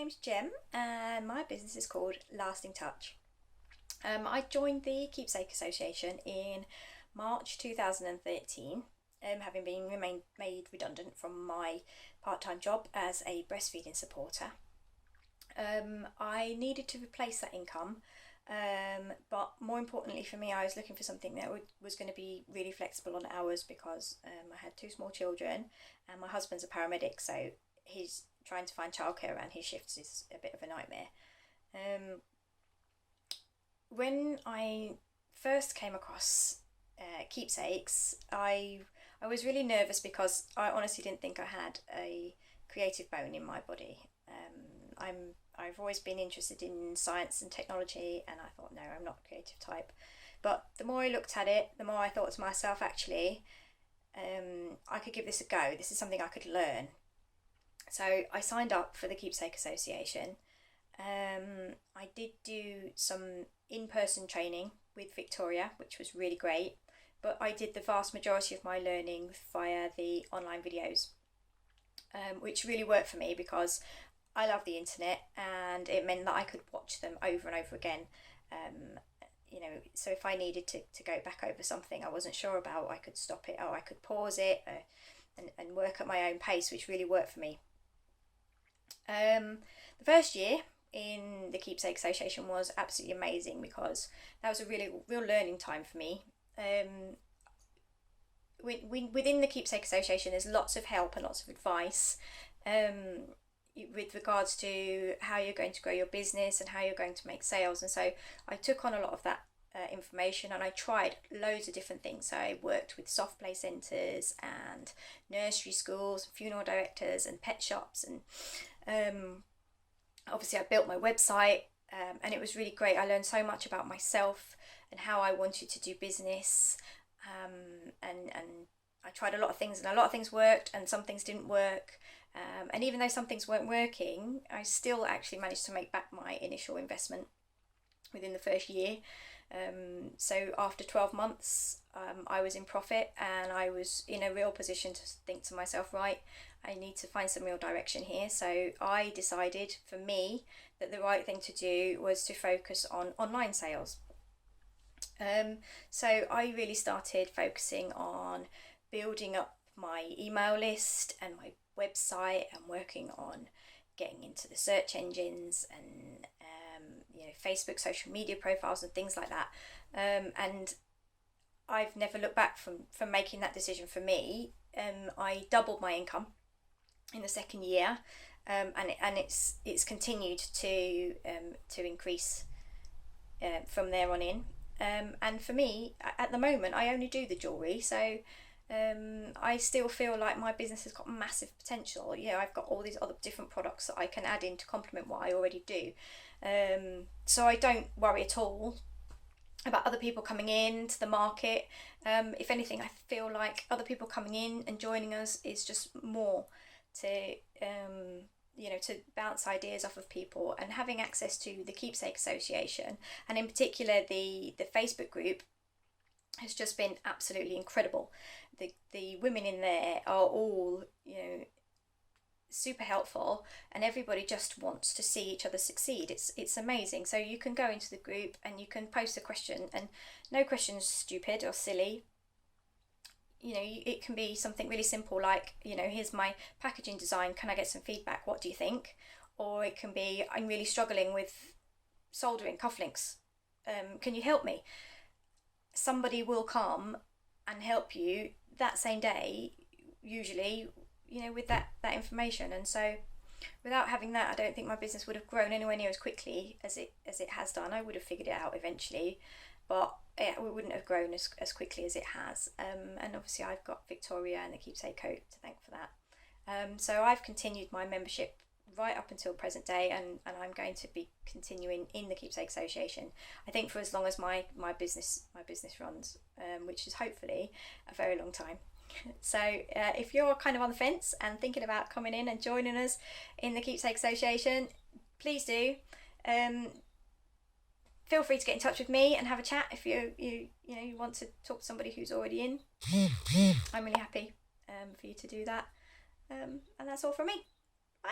name's Gem and my business is called Lasting Touch. I joined the Keepsake Association in March 2013, having been made redundant from my part-time job as a breastfeeding supporter. I needed to replace that income, but more importantly for me, I was looking for something that was going to be really flexible on hours because I had two small children and my husband's a paramedic, so he's trying to find childcare around his shifts is a bit of a nightmare. When I first came across Keepsakes, I was really nervous because I honestly didn't think I had a creative bone in my body. I've always been interested in science and technology, and I thought, no, I'm not a creative type. But the more I looked at it, the more I thought to myself, actually, I could give this a go. This is something I could learn. So I signed up for the Keepsake Association. I did do some in-person training with Victoria, which was really great, but I did the vast majority of my learning via the online videos, which really worked for me because I love the internet and it meant that I could watch them over and over again. So if I needed to go back over something I wasn't sure about, I could stop it or I could pause it and work at my own pace, which really worked for me. The first year in the Keepsake Association was absolutely amazing because that was a real learning time for me. Within the Keepsake Association there's lots of help and lots of advice with regards to how you're going to grow your business and how you're going to make sales, and so I took on a lot of that information and I tried loads of different things. So I worked with soft play centres and nursery schools, funeral directors and pet shops, and obviously I built my website, and it was really great. I learned so much about myself and how I wanted to do business, and I tried a lot of things, and a lot of things worked and some things didn't work, and even though some things weren't working, I still actually managed to make back my initial investment within the first year. So after 12 months I was in profit and I was in a real position to think to myself, right, I need to find some real direction here. So I decided for me that the right thing to do was to focus on online sales. So I really started focusing on building up my email list and my website and working on getting into the search engines and Facebook social media profiles and things like that, and I've never looked back from making that decision. For me, I doubled my income in the second year, and it's continued to increase from there on in, and for me at the moment I only do the jewellery, so I still feel like my business has got massive potential. I've got all these other different products that I can add in to complement what I already do. So I don't worry at all about other people coming in to the market. If anything, I feel like other people coming in and joining us is just more to to bounce ideas off of people, and having access to the Keepsake Association and in particular the Facebook group has just been absolutely incredible. The women in there are all super helpful, and everybody just wants to see each other succeed. It's amazing. So you can go into the group and you can post a question, and no question's stupid or silly. It can be something really simple like, here's my packaging design, can I get some feedback, what do you think? Or it can be, I'm really struggling with soldering cufflinks, can you help me? Somebody will come and help you that same day, usually, with that information. And so without having that, I don't think my business would have grown anywhere near as quickly as it has done. I would have figured it out eventually, but it wouldn't have grown as quickly as it has. And obviously I've got Victoria and the Keepsake Coat to thank for that. So I've continued my membership right up until present day, and I'm going to be continuing in the Keepsake Association, I think, for as long as my business runs, which is hopefully a very long time. So if you're kind of on the fence and thinking about coming in and joining us in the Keepsake Association, please do. Feel free to get in touch with me and have a chat if you want to talk to somebody who's already in. I'm really happy for you to do that. And that's all from me. Bye.